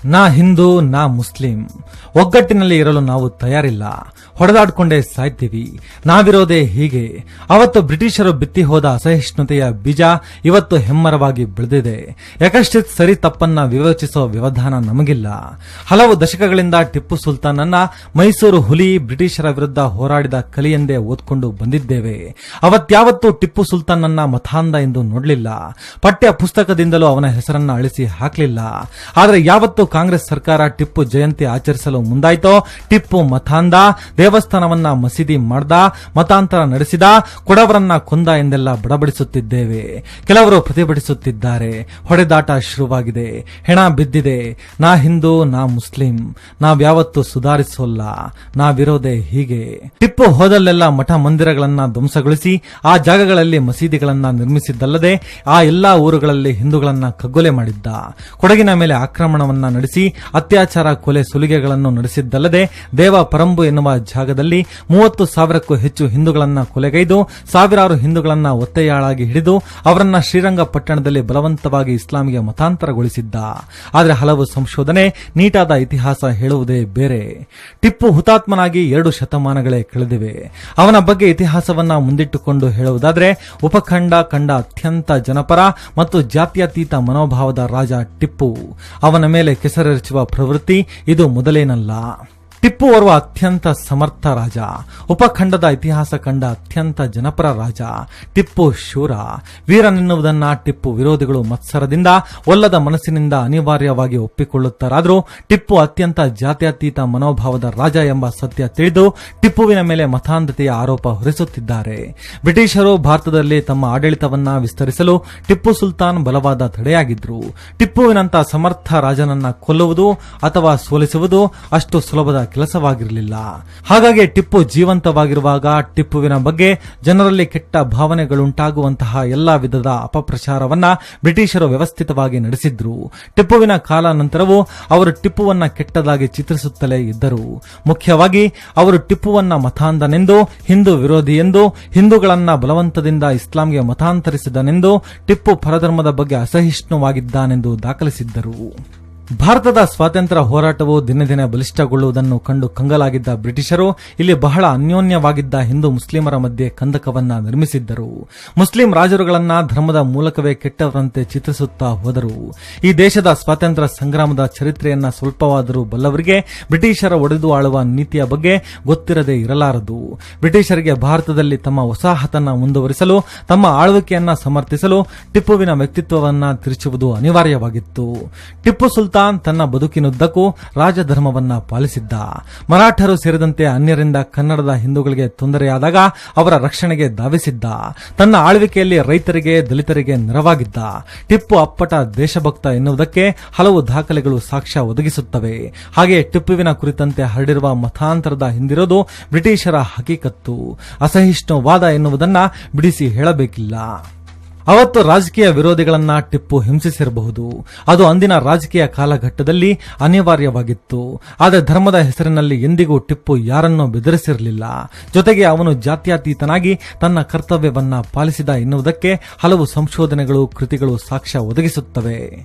ನಾ ಹಿಂದೂ ನಾ ಮುಸ್ಲಿಂ, ಒಗ್ಗಟ್ಟಿನಲ್ಲಿ ಇರಲು ನಾವು ತಯಾರಿಲ್ಲ, ಹೊಡೆದಾಡ್ಕೊಂಡೇ ಸಾಯ್ತೀವಿ, ನಾವಿರೋದೇ ಹೀಗೆ. ಅವತ್ತು ಬ್ರಿಟಿಷರು ಬಿತ್ತಿ ಹೋದ ಅಸಹಿಷ್ಣುತೆಯ ಬೀಜ ಇವತ್ತು ಹೆಮ್ಮರವಾಗಿ ಬೆಳೆದಿದೆ. ಯಾಕಷ್ಟಿತ್ ಸರಿ ತಪ್ಪನ್ನ ವಿವೇಚಿಸೋ ವ್ಯವಧಾನ ನಮಗಿಲ್ಲ. ಹಲವು ದಶಕಗಳಿಂದ ಟಿಪ್ಪು ಸುಲ್ತಾನನ್ನ ಮೈಸೂರು ಹುಲಿ ಬ್ರಿಟಿಷರ ವಿರುದ್ಧ ಹೋರಾಡಿದ ಕಲಿಯೆಂದೇ ಓದ್ಕೊಂಡು ಬಂದಿದ್ದೇವೆ. ಅವತ್ಯಾವತ್ತೂ ಟಿಪ್ಪು ಸುಲ್ತಾನನ್ನ ಮತಾಂಧ ಎಂದು ನೋಡಲಿಲ್ಲ, ಪಠ್ಯ ಪುಸ್ತಕದಿಂದಲೂ ಅವನ ಹೆಸರನ್ನ ಅಳಿಸಿ ಹಾಕಲಿಲ್ಲ. ಆದರೆ ಯಾವತ್ತು ಕಾಂಗ್ರೆಸ್ ಸರ್ಕಾರ ಟಿಪ್ಪು ಜಯಂತಿ ಆಚರಿಸಲು ಮುಂದಾಯಿತೋ, ಟಿಪ್ಪು ಮತಾಂಧ, ದೇವಸ್ಥಾನವನ್ನ ಮಸೀದಿ ಮಾಡ್ದ, ಮತಾಂತರ ನಡೆಸಿದ, ಕೊಡವರನ್ನ ಕೊಂದ ಎಂದೆಲ್ಲ ಬಡಬಡಿಸುತ್ತಿದ್ದೇವೆ. ಕೆಲವರು ಪ್ರತಿಭಟಿಸುತ್ತಿದ್ದಾರೆ. ಹೊಡೆದಾಟ ಶುರುವಾಗಿದೆ, ಹೆಣ ಬಿದ್ದಿದೆ. ನಾ ಹಿಂದೂ ನಾ ಮುಸ್ಲಿಂ, ನಾವ್ಯಾವತ್ತೂ ಸುಧಾರಿಸೋಲ್ಲ, ನಾವಿರೋದೇ ಹೀಗೆ. ಟಿಪ್ಪು ಹೋದಲ್ಲೆಲ್ಲ ಮಠ ಮಂದಿರಗಳನ್ನ ಧ್ವಂಸಗೊಳಿಸಿ ಆ ಜಾಗಗಳಲ್ಲಿ ಮಸೀದಿಗಳನ್ನ ನಿರ್ಮಿಸಿದ್ದಲ್ಲದೆ ಆ ಎಲ್ಲಾ ಊರುಗಳಲ್ಲಿ ಹಿಂದೂಗಳನ್ನ ಕಗ್ಗೊಲೆ ಮಾಡಿದ್ದ. ಕೊಡಗಿನ ಮೇಲೆ ಆಕ್ರಮಣವನ್ನ ನಡೆಸಿ ಅತ್ಯಾಚಾರ, ಕೊಲೆ, ಸುಲಿಗೆಗಳನ್ನು ನಡೆಸಿದ್ದಲ್ಲದೆ ದೇವ ಪರಂಬು ಎನ್ನುವ ಜಾಗದಲ್ಲಿ 30,000ಕ್ಕೂ ಹೆಚ್ಚು ಹಿಂದೂಗಳನ್ನ ಕೊಲೆಗೈದು ಸಾವಿರಾರು ಹಿಂದೂಗಳನ್ನ ಒತ್ತೆಯಾಳಾಗಿ ಹಿಡಿದು ಅವರನ್ನ ಶ್ರೀರಂಗಪಟ್ಟಣದಲ್ಲಿ ಬಲವಂತವಾಗಿ ಇಸ್ಲಾಮಿಗೆ ಮತಾಂತರಗೊಳಿಸಿದ್ದ. ಆದರೆ ಹಲವು ಸಂಶೋಧನೆ, ನೀಟಾದ ಇತಿಹಾಸ ಹೇಳುವುದೇ ಬೇರೆ. ಟಿಪ್ಪು ಹುತಾತ್ಮನಾಗಿ 2 ಶತಮಾನಗಳೇ ಕಳೆದಿವೆ. ಅವನ ಬಗ್ಗೆ ಇತಿಹಾಸವನ್ನ ಮುಂದಿಟ್ಟುಕೊಂಡು ಹೇಳುವುದಾದರೆ, ಉಪಖಂಡ ಕಂಡ ಅತ್ಯಂತ ಜನಪರ ಮತ್ತು ಜಾತ್ಯತೀತ ಮನೋಭಾವದ ರಾಜ ಟಿಪ್ಪು. ಅವನ ಮೇಲೆ ಕೆಸರೆರಚುವ ಪ್ರವೃತ್ತಿ ಇದು ಮೊದಲೇನಲ್ಲ. ಟಿಪ್ಪು ಓರ್ವ ಅತ್ಯಂತ ಸಮರ್ಥ ರಾಜ, ಉಪಖಂಡದ ಇತಿಹಾಸ ಕಂಡ ಅತ್ಯಂತ ಜನಪರ ರಾಜ. ಟಿಪ್ಪು ಶೂರ, ವೀರನೆನ್ನುವುದನ್ನ ಟಿಪ್ಪು ವಿರೋಧಿಗಳು ಮತ್ಸರದಿಂದ, ಒಲ್ಲದ ಮನಸ್ಸಿನಿಂದ ಅನಿವಾರ್ಯವಾಗಿ ಒಪ್ಪಿಕೊಳ್ಳುತ್ತಾರಾದರೂ ಟಿಪ್ಪು ಅತ್ಯಂತ ಜಾತ್ಯತೀತ ಮನೋಭಾವದ ರಾಜ ಎಂಬ ಸತ್ಯ ತಿಳಿದು ಟಿಪ್ಪುವಿನ ಮೇಲೆ ಮತಾಂಧತೆಯ ಆರೋಪ ಹೊರಿಸುತ್ತಿದ್ದಾರೆ. ಬ್ರಿಟಿಷರು ಭಾರತದಲ್ಲಿ ತಮ್ಮ ಆಡಳಿತವನ್ನ ವಿಸ್ತರಿಸಲು ಟಿಪ್ಪು ಸುಲ್ತಾನ್ ಬಲವಾದ ತಡೆಯಾಗಿದ್ರು. ಟಿಪ್ಪುವಿನಂತ ಸಮರ್ಥ ರಾಜನನ್ನ ಕೊಲ್ಲುವುದು ಅಥವಾ ಸೋಲಿಸುವುದು ಅಷ್ಟು ಸುಲಭದ ಕೆಲಸವಾಗಿರಲಿಲ್ಲ. ಹಾಗಾಗಿ ಟಿಪ್ಪು ಜೀವಂತವಾಗಿರುವಾಗ ಟಿಪ್ಪುವಿನ ಬಗ್ಗೆ ಜನರಲ್ಲಿ ಕೆಟ್ಟ ಭಾವನೆಗಳುಂಟಾಗುವಂತಹ ಎಲ್ಲಾ ವಿಧದ ಅಪಪ್ರಚಾರವನ್ನ ಬ್ರಿಟಿಷರು ವ್ಯವಸ್ಥಿತವಾಗಿ ನಡೆಸಿದ್ರು. ಟಿಪ್ಪುವಿನ ಕಾಲ ನಂತರವೂ ಅವರು ಟಿಪ್ಪುವನ್ನ ಕೆಟ್ಟದಾಗಿ ಚಿತ್ರಿಸುತ್ತಲೇ ಇದ್ದರು. ಮುಖ್ಯವಾಗಿ ಅವರು ಟಿಪ್ಪುವನ್ನ ಮತಾಂಧನೆಂದು, ಹಿಂದೂ ವಿರೋಧಿ ಎಂದು, ಹಿಂದೂಗಳನ್ನ ಬಲವಂತದಿಂದ ಇಸ್ಲಾಂಗೆ ಮತಾಂತರಿಸಿದನೆಂದು, ಟಿಪ್ಪು ಪರಧರ್ಮದ ಬಗ್ಗೆ ಅಸಹಿಷ್ಣುವಾಗಿದ್ದಾನೆಂದು ದಾಖಲಿಸಿದ್ದರು. ಭಾರತದ ಸ್ವಾತಂತ್ರ್ಯ ಹೋರಾಟವು ದಿನೇ ದಿನೇ ಬಲಿಷ್ಠಗೊಳ್ಳುವುದನ್ನು ಕಂಡು ಕಂಗಲಾಗಿದ್ದ ಬ್ರಿಟಿಷರು ಇಲ್ಲಿ ಬಹಳ ಅನ್ಯೋನ್ಯವಾಗಿದ್ದ ಹಿಂದೂ ಮುಸ್ಲಿಮರ ಮಧ್ಯೆ ಕಂದಕವನ್ನ ನಿರ್ಮಿಸಿದ್ದರು. ಮುಸ್ಲಿಂ ರಾಜರುಗಳನ್ನ ಧರ್ಮದ ಮೂಲಕವೇ ಕೆಟ್ಟವರಂತೆ ಚಿತ್ರಿಸುತ್ತಾ ಹೋದರು. ಈ ದೇಶದ ಸ್ವಾತಂತ್ರ್ಯ ಸಂಗ್ರಾಮದ ಚರಿತ್ರೆಯನ್ನ ಸ್ವಲ್ಪವಾದರೂ ಬಲ್ಲವರಿಗೆ ಬ್ರಿಟಿಷರ ಒಡೆದು ಆಳುವ ನೀತಿಯ ಬಗ್ಗೆ ಗೊತ್ತಿರದೇ ಇರಲಾರದು. ಬ್ರಿಟಿಷರಿಗೆ ಭಾರತದಲ್ಲಿ ತಮ್ಮ ವಸಾಹತನ್ನ ಮುಂದುವರಿಸಲು, ತಮ್ಮ ಆಳ್ವಿಕೆಯನ್ನ ಸಮರ್ಥಿಸಲು ಟಿಪ್ಪುವಿನ ವ್ಯಕ್ತಿತ್ವವನ್ನ ತಿರುಚುವುದು ಅನಿವಾರ್ಯವಾಗಿತ್ತು. ಟಿಪ್ಪು ಸುಲ್ತಾನ್ ತನ್ನ ಬದುಕಿನುದ್ದಕ್ಕೂ ರಾಜಧರ್ಮವನ್ನ ಪಾಲಿಸಿದ್ದ. ಮರಾಠರು ಸೇರಿದಂತೆ ಅನ್ಯರಿಂದ ಕನ್ನಡದ ಹಿಂದೂಗಳಿಗೆ ತೊಂದರೆಯಾದಾಗ ಅವರ ರಕ್ಷಣೆಗೆ ಧಾವಿಸಿದ್ದ. ತನ್ನ ಆಳ್ವಿಕೆಯಲ್ಲಿ ರೈತರಿಗೆ, ದಲಿತರಿಗೆ ನೆರವಾಗಿದ್ದ. ಟಿಪ್ಪು ಅಪ್ಪಟ ದೇಶಭಕ್ತ ಎನ್ನುವುದಕ್ಕೆ ಹಲವು ದಾಖಲೆಗಳು ಸಾಕ್ಷ್ಯ ಒದಗಿಸುತ್ತವೆ. ಹಾಗೆ ಟಿಪ್ಪುವಿನ ಕುರಿತಂತೆ ಹರಡಿರುವ ಮತಾಂತರದ ಹಿಂದಿರೋದು ಬ್ರಿಟಿಷರ ಹಕೀಕತ್ತು. ಅಸಹಿಷ್ಣುವಾದ ಎನ್ನುವುದನ್ನ ಬಿಡಿಸಿ ಹೇಳಬೇಕಿಲ್ಲ. ಅವತ್ತು ರಾಜಕೀಯ ವಿರೋಧಿಗಳನ್ನ ಟಿಪ್ಪು ಹಿಂಸಿಸಿರಬಹುದು. ಅದು ಅಂದಿನ ರಾಜಕೀಯ ಕಾಲಘಟ್ಟದಲ್ಲಿ ಅನಿವಾರ್ಯವಾಗಿತ್ತು. ಆದರೆ ಧರ್ಮದ ಹೆಸರಿನಲ್ಲಿ ಎಂದಿಗೂ ಟಿಪ್ಪು ಯಾರನ್ನೂ ಬೆದರಿಸಿರಲಿಲ್ಲ. ಜೊತೆಗೆ ಅವನು ಜಾತ್ಯತೀತನಾಗಿ ತನ್ನ ಕರ್ತವ್ಯವನ್ನ ಪಾಲಿಸಿದ ಎನ್ನುವುದಕ್ಕೆ ಹಲವು ಸಂಶೋಧನೆಗಳು, ಕೃತಿಗಳು ಸಾಕ್ಷ್ಯ ಒದಗಿಸುತ್ತವೆ.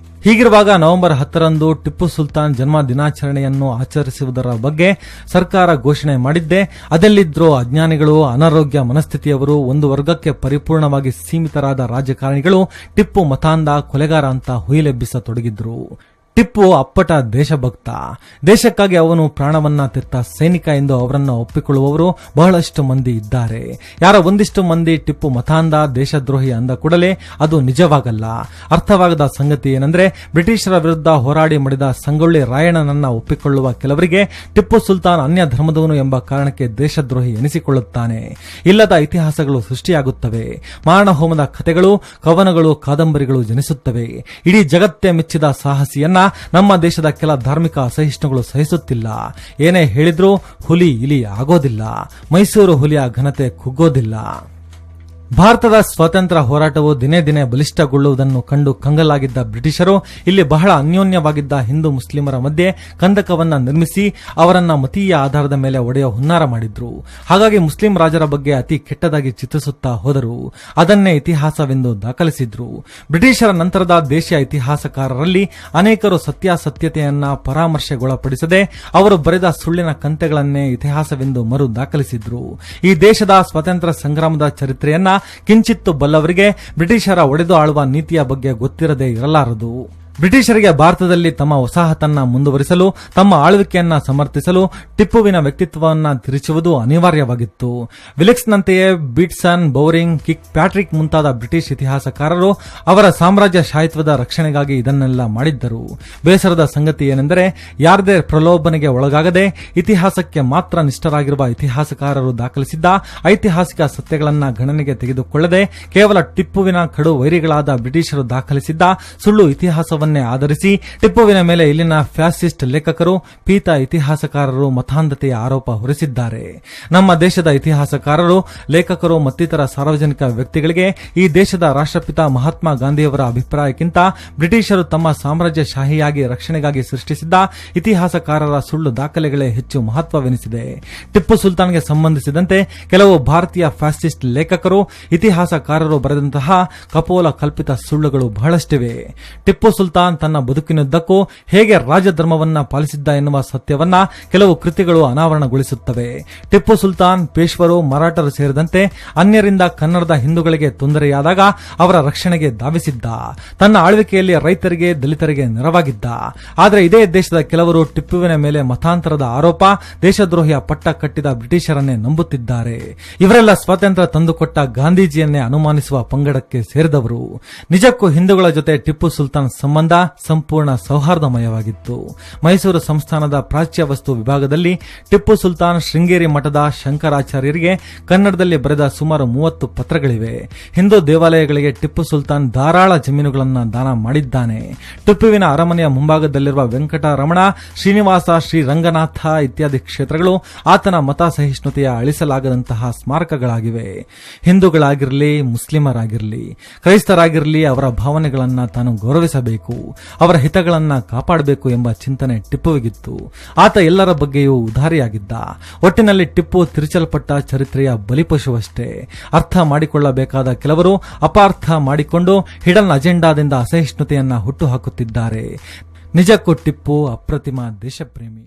ಹೀಗಿರುವಾಗ ನವೆಂಬರ್ 10ರಂದು ಟಿಪ್ಪು ಸುಲ್ತಾನ್ ಜನ್ಮ ದಿನಾಚರಣೆಯನ್ನು ಆಚರಿಸುವುದರ ಬಗ್ಗೆ ಸರ್ಕಾರ ಘೋಷಣೆ ಮಾಡಿದ್ದೆ ಅದೆಲ್ಲಿದ್ರೋ ಅಜ್ಞಾನಿಗಳು, ಅನಾರೋಗ್ಯ ಮನಸ್ಥಿತಿಯವರು, ಒಂದು ವರ್ಗಕ್ಕೆ ಪರಿಪೂರ್ಣವಾಗಿ ಸೀಮಿತರಾದ ರಾಜಕಾರಣಿಗಳು ಟಿಪ್ಪು ಮತಾಂಧ, ಕೊಲೆಗಾರ ಅಂತ ಹುಯಿಲೆಬ್ಬಿಸತೊಡಗಿದ್ರು. ಟಿಪ್ಪು ಅಪ್ಪಟ ದೇಶಭಕ್ತ. ದೇಶಕ್ಕಾಗಿ ಅವನು ಪ್ರಾಣವನ್ನ ತೆತ್ತ ಸೈನಿಕ ಎಂದು ಅವರನ್ನು ಒಪ್ಪಿಕೊಳ್ಳುವವರು ಬಹಳಷ್ಟು ಮಂದಿ ಇದ್ದಾರೆ. ಯಾರ ಒಂದಿಷ್ಟು ಮಂದಿ ಟಿಪ್ಪು ಮತಾಂಧ, ದೇಶದ್ರೋಹಿ ಅಂದ ಕೂಡಲೇ ಅದು ನಿಜವಾಗಲ್ಲ. ಅರ್ಥವಾಗದ ಸಂಗತಿ ಏನಂದ್ರೆ, ಬ್ರಿಟಿಷರ ವಿರುದ್ಧ ಹೋರಾಡಿ ಮಡಿದ ಸಂಗೊಳ್ಳಿ ರಾಯಣ್ಣನನ್ನ ಒಪ್ಪಿಕೊಳ್ಳುವ ಕೆಲವರಿಗೆ ಟಿಪ್ಪು ಸುಲ್ತಾನ್ ಅನ್ಯ ಧರ್ಮದವನು ಎಂಬ ಕಾರಣಕ್ಕೆ ದೇಶದ್ರೋಹಿ ಎನಿಸಿಕೊಳ್ಳುತ್ತಾನೆ. ಇಲ್ಲದ ಇತಿಹಾಸಗಳು ಸೃಷ್ಟಿಯಾಗುತ್ತವೆ. ಮಾರಣಹೋಮದ ಕಥೆಗಳು, ಕವನಗಳು, ಕಾದಂಬರಿಗಳು ಜನಿಸುತ್ತವೆ. ಇಡೀ ಜಗತ್ತೇ ಮೆಚ್ಚಿದ ಸಾಹಸಿಯನ್ನ ನಮ್ಮ ದೇಶದ ಕೆಲ ಧಾರ್ಮಿಕ ಅಸಹಿಷ್ಣುಗಳು ಸಹಿಸುತ್ತಿಲ್ಲ. ಏನೇ ಹೇಳಿದ್ರೂ ಹುಲಿ ಇಲಿ ಆಗೋದಿಲ್ಲ. ಮೈಸೂರು ಹುಲಿಯ ಘನತೆ ಕುಗ್ಗೋದಿಲ್ಲ. ಭಾರತದ ಸ್ವಾತಂತ್ರ್ಯ ಹೋರಾಟವು ದಿನೇ ದಿನೇ ಬಲಿಷ್ಠಗೊಳ್ಳುವುದನ್ನು ಕಂಡು ಕಂಗಲಾಗಿದ್ದ ಬ್ರಿಟಿಷರು ಇಲ್ಲಿ ಬಹಳ ಅನ್ಯೋನ್ಯವಾಗಿದ್ದ ಹಿಂದೂ ಮುಸ್ಲಿಮರ ಮಧ್ಯೆ ಕಂದಕವನ್ನ ನಿರ್ಮಿಸಿ ಅವರನ್ನ ಮತೀಯ ಆಧಾರದ ಮೇಲೆ ಒಡೆಯುವ ಹುನ್ನಾರ ಮಾಡಿದ್ರು. ಹಾಗಾಗಿ ಮುಸ್ಲಿಂ ರಾಜರ ಬಗ್ಗೆ ಅತಿ ಕೆಟ್ಟದಾಗಿ ಚಿತ್ರಿಸುತ್ತಾ ಹೋದರು. ಅದನ್ನೇ ಇತಿಹಾಸವೆಂದು ದಾಖಲಿಸಿದ್ರು. ಬ್ರಿಟಿಷರ ನಂತರದ ದೇಶೀಯ ಇತಿಹಾಸಕಾರರಲ್ಲಿ ಅನೇಕರು ಸತ್ಯಾಸತ್ಯತೆಯನ್ನ ಪರಾಮರ್ಶೆಗೊಳಪಡಿಸದೆ ಅವರು ಬರೆದ ಸುಳ್ಳಿನ ಕಂತೆಗಳನ್ನೇ ಇತಿಹಾಸವೆಂದು ಮರು ದಾಖಲಿಸಿದ್ರು. ಈ ದೇಶದ ಸ್ವಾತಂತ್ರ್ಯ ಸಂಗ್ರಾಮದ ಚರಿತ್ರೆಯನ್ನ ಕಿಂಚಿತ್ತು ಬಲ್ಲವರಿಗೆ ಬ್ರಿಟಿಷರ ಒಡೆದು ಆಳುವ ನೀತಿಯ ಬಗ್ಗೆ ಗೊತ್ತಿರದೇ ಇರಲಾರದು. ಬ್ರಿಟಿಷರಿಗೆ ಭಾರತದಲ್ಲಿ ತಮ್ಮ ವಸಾಹತನ್ನ ಮುಂದುವರಿಸಲು, ತಮ್ಮ ಆಳ್ವಿಕೆಯನ್ನ ಸಮರ್ಥಿಸಲು ಟಿಪ್ಪುವಿನ ವ್ಯಕ್ತಿತ್ವವನ್ನು ತಿರುಚುವುದು ಅನಿವಾರ್ಯವಾಗಿತ್ತು. ವಿಲಿಕ್ಸ್ನಂತೆಯೇ ಬೀಟ್ಸನ್, ಬೌರಿಂಗ್, ಕಿಕ್ ಪ್ಯಾಟ್ರಿಕ್ ಮುಂತಾದ ಬ್ರಿಟಿಷ್ ಇತಿಹಾಸಕಾರರು ಅವರ ಸಾಮ್ರಾಜ್ಯಶಾಹಿತ್ವದ ರಕ್ಷಣೆಗಾಗಿ ಇದನ್ನೆಲ್ಲ ಮಾಡಿದ್ದರು. ಬೇಸರದ ಸಂಗತಿ ಏನೆಂದರೆ ಯಾರದೇ ಪ್ರಲೋಭನೆಗೆ ಒಳಗಾಗದೆ ಇತಿಹಾಸಕ್ಕೆ ಮಾತ್ರ ನಿಷ್ಠರಾಗಿರುವ ಇತಿಹಾಸಕಾರರು ದಾಖಲಿಸಿದ್ದ ಐತಿಹಾಸಿಕ ಸತ್ಯಗಳನ್ನ ಗಣನೆಗೆ ತೆಗೆದುಕೊಳ್ಳದೆ ಕೇವಲ ಟಿಪ್ಪುವಿನ ಕಡು ವೈರಿಗಳಾದ ಬ್ರಿಟಿಷರು ದಾಖಲಿಸಿದ್ದ ಸುಳ್ಳು ಇತಿಹಾಸವನ್ನು ಆಧರಿಸಿ ಟಿಪ್ಪುವಿನ ಮೇಲೆ ಇಲ್ಲಿನ ಫ್ಯಾಸಿಸ್ಟ್ ಲೇಖಕರು, ಪೀತ ಇತಿಹಾಸಕಾರರು ಮತಾಂಧತೆಯ ಆರೋಪ ಹೊರಿಸಿದ್ದಾರೆ. ನಮ್ಮ ದೇಶದ ಇತಿಹಾಸಕಾರರು, ಲೇಖಕರು ಮತ್ತಿತರ ಸಾರ್ವಜನಿಕ ವ್ಯಕ್ತಿಗಳಿಗೆ ಈ ದೇಶದ ರಾಷ್ಟ್ರಪಿತ ಮಹಾತ್ಮ ಗಾಂಧಿಯವರ ಅಭಿಪ್ರಾಯಕ್ಕಿಂತ ಬ್ರಿಟಿಷರು ತಮ್ಮ ಸಾಮ್ರಾಜ್ಯಶಾಹಿಯಾಗಿ ರಕ್ಷಣೆಗಾಗಿ ಸೃಷ್ಟಿಸಿದ್ದ ಇತಿಹಾಸಕಾರರ ಸುಳ್ಳು ದಾಖಲೆಗಳೇ ಹೆಚ್ಚು ಮಹತ್ವವೆನಿಸಿದೆ. ಟಿಪ್ಪು ಸುಲ್ತಾನ್ಗೆ ಸಂಬಂಧಿಸಿದಂತೆ ಕೆಲವು ಭಾರತೀಯ ಫ್ಯಾಸಿಸ್ಟ್ ಲೇಖಕರು, ಇತಿಹಾಸಕಾರರು ಬರೆದಂತಹ ಕಪೋಲ ಕಲ್ಪಿತ ಸುಳ್ಳುಗಳು ಬಹಳಷ್ಟಿವೆ. ಟಿಪ್ಪು ಸುಲ್ತಾನ್ ತನ್ನ ಬದುಕಿನುದ್ದಕ್ಕೂ ಹೇಗೆ ರಾಜಧರ್ಮವನ್ನ ಪಾಲಿಸಿದ್ದ ಎನ್ನುವ ಸತ್ಯವನ್ನ ಕೆಲವು ಕೃತಿಗಳು ಅನಾವರಣಗೊಳಿಸುತ್ತವೆ. ಟಿಪ್ಪು ಸುಲ್ತಾನ್ ಪೇಶ್ವರು, ಮರಾಠರು ಸೇರಿದಂತೆ ಅನ್ಯರಿಂದ ಕನ್ನಡದ ಹಿಂದೂಗಳಿಗೆ ತೊಂದರೆಯಾದಾಗ ಅವರ ರಕ್ಷಣೆಗೆ ಧಾವಿಸಿದ್ದ. ತನ್ನ ಆಳ್ವಿಕೆಯಲ್ಲಿ ರೈತರಿಗೆ, ದಲಿತರಿಗೆ ನೆರವಾಗಿದ್ದ. ಆದರೆ ಇದೇ ದೇಶದ ಕೆಲವರು ಟಿಪ್ಪುವಿನ ಮೇಲೆ ಮತಾಂತರದ ಆರೋಪ, ದೇಶದ್ರೋಹಿಯ ಪಟ್ಟ ಕಟ್ಟಿದ ಬ್ರಿಟಿಷರನ್ನೇ ನಂಬುತ್ತಿದ್ದಾರೆ. ಇವರೆಲ್ಲ ಸ್ವಾತಂತ್ರ್ಯ ತಂದುಕೊಟ್ಟ ಗಾಂಧೀಜಿಯನ್ನೇ ಅನುಮಾನಿಸುವ ಪಂಗಡಕ್ಕೆ ಸೇರಿದವರು. ನಿಜಕ್ಕೂ ಹಿಂದೂಗಳ ಜೊತೆ ಟಿಪ್ಪು ಸುಲ್ತಾನ್ ಸಂಬಂಧ ಸಂಪೂರ್ಣ ಸೌಹಾರ್ದಮಯವಾಗಿತ್ತು. ಮೈಸೂರು ಸಂಸ್ಥಾನದ ಪ್ರಾಚ್ಯ ವಸ್ತು ವಿಭಾಗದಲ್ಲಿ ಟಿಪ್ಪು ಸುಲ್ತಾನ್ ಶೃಂಗೇರಿ ಮಠದ ಶಂಕರಾಚಾರ್ಯರಿಗೆ ಕನ್ನಡದಲ್ಲಿ ಬರೆದ ಸುಮಾರು 30 ಪತ್ರಗಳಿವೆ. ಹಿಂದೂ ದೇವಾಲಯಗಳಿಗೆ ಟಿಪ್ಪು ಸುಲ್ತಾನ್ ಧಾರಾಳ ಜಮೀನುಗಳನ್ನು ದಾನ ಮಾಡಿದ್ದಾನೆ. ಟಿಪ್ಪುವಿನ ಅರಮನೆಯ ಮುಂಭಾಗದಲ್ಲಿರುವ ವೆಂಕಟರಮಣ, ಶ್ರೀನಿವಾಸ, ಶ್ರೀರಂಗನಾಥ ಇತ್ಯಾದಿ ಕ್ಷೇತ್ರಗಳು ಆತನ ಮತ ಸಹಿಷ್ಣುತೆಯ ಅಳಿಸಲಾಗದಂತಹ ಸ್ಮಾರಕಗಳಾಗಿವೆ. ಹಿಂದೂಗಳಾಗಿರಲಿ, ಮುಸ್ಲಿಮರಾಗಿರಲಿ, ಕ್ರೈಸ್ತರಾಗಿರಲಿ ಅವರ ಭಾವನೆಗಳನ್ನ ತಾನು ಗೌರವಿಸಬೇಕು, ಅವರ ಹಿತಗಳನ್ನ ಕಾಪಾಡಬೇಕು ಎಂಬ ಚಿಂತನೆ ಟಿಪ್ಪುವಿಗಿತ್ತು. ಆತ ಎಲ್ಲರ ಬಗ್ಗೆಯೂ ಉದಾರಿಯಾಗಿದ್ದ. ಒಟ್ಟಿನಲ್ಲಿ ಟಿಪ್ಪು ತಿರುಚಲ್ಪಟ್ಟ ಚರಿತ್ರೆಯ ಬಲಿಪಶುವಷ್ಟೇ. ಅರ್ಥ ಮಾಡಿಕೊಳ್ಳಬೇಕಾದ ಕೆಲವರು ಅಪಾರ್ಥ ಮಾಡಿಕೊಂಡು ಹಿಡನ್ ಅಜೆಂಡಾದಿಂದ ಅಸಹಿಷ್ಣುತೆಯನ್ನ ಹುಟ್ಟುಹಾಕುತ್ತಿದ್ದಾರೆ. ನಿಜಕ್ಕೂ ಟಿಪ್ಪು ಅಪ್ರತಿಮ ದೇಶಪ್ರೇಮಿ.